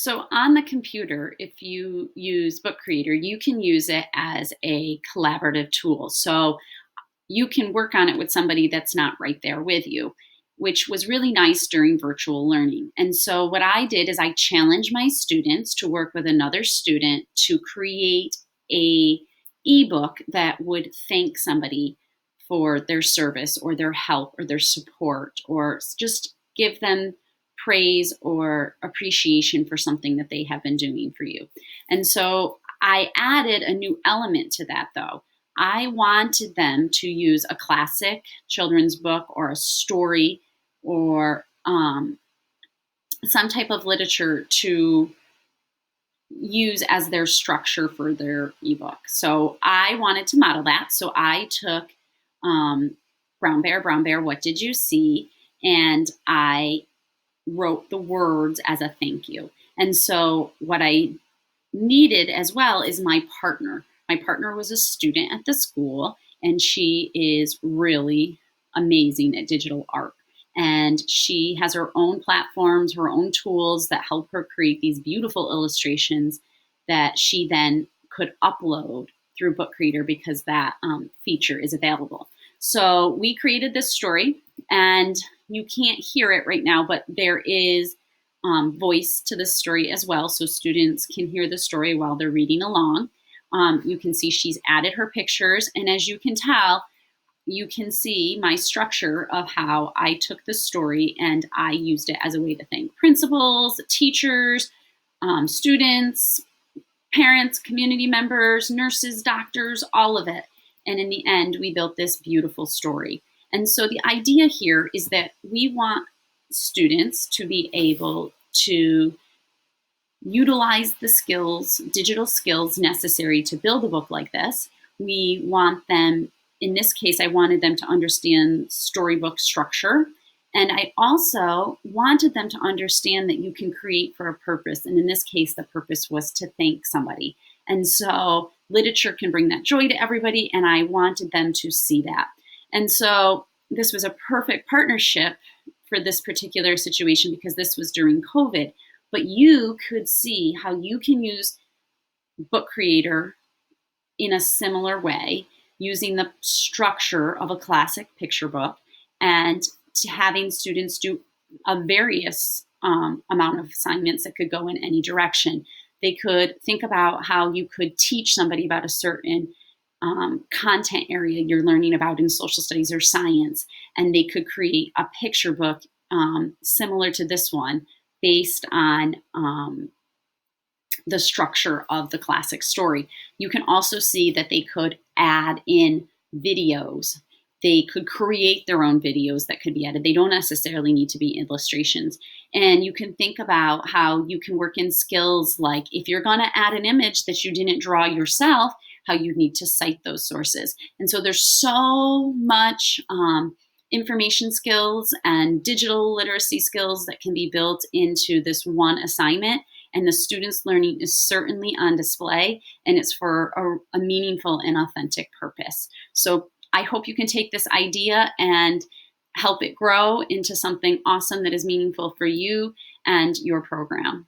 So on the computer, if you use Book Creator, you can use it as a collaborative tool. So you can work on it with somebody that's not right there with you, which was really nice during virtual learning. And so what I did is I challenged my students to work with another student to create a ebook that would thank somebody for their service or their help or their support, or just give them praise or appreciation for something that they have been doing for you. And so I added a new element to that, though. I wanted them to use a classic children's book or a story or some type of literature to use as their structure for their ebook. So I wanted to model that. So I took Brown Bear, what did you see? And I wrote the words as a thank you. And so what I needed as well is my partner. My partner was a student at the school, and she is really amazing at digital art. And she has her own platforms, her own tools that help her create these beautiful illustrations that she then could upload through Book Creator because that feature is available. So we created this story, and you can't hear it right now, but there is voice to the story as well, so students can hear the story while they're reading along. You can see she's added her pictures, and as you can tell, you can see my structure of how I took the story and I used it as a way to thank principals, teachers, students, parents, community members, nurses, doctors, all of it. And in the end, we built this beautiful story. And so the idea here is that we want students to be able to utilize the skills, digital skills necessary to build a book like this. We want them, in this case, I wanted them to understand storybook structure. And I also wanted them to understand that you can create for a purpose. And in this case, the purpose was to thank somebody. And so literature can bring that joy to everybody. And I wanted them to see that. And so this was a perfect partnership for this particular situation because this was during COVID. But you could see how you can use Book Creator in a similar way, using the structure of a classic picture book and to having students do a various amount of assignments that could go in any direction. They could think about how you could teach somebody about a certain content area you're learning about in social studies or science, and they could create a picture book similar to this one based on the structure of the classic story. You can also see that they could add in videos. They could create their own videos that could be added. They don't necessarily need to be illustrations. And you can think about how you can work in skills like if you're going to add an image that you didn't draw yourself, how you need to cite those sources. And so there's so much information skills and digital literacy skills that can be built into this one assignment. And the students' learning is certainly on display, and it's for a meaningful and authentic purpose. So I hope you can take this idea and help it grow into something awesome that is meaningful for you and your program.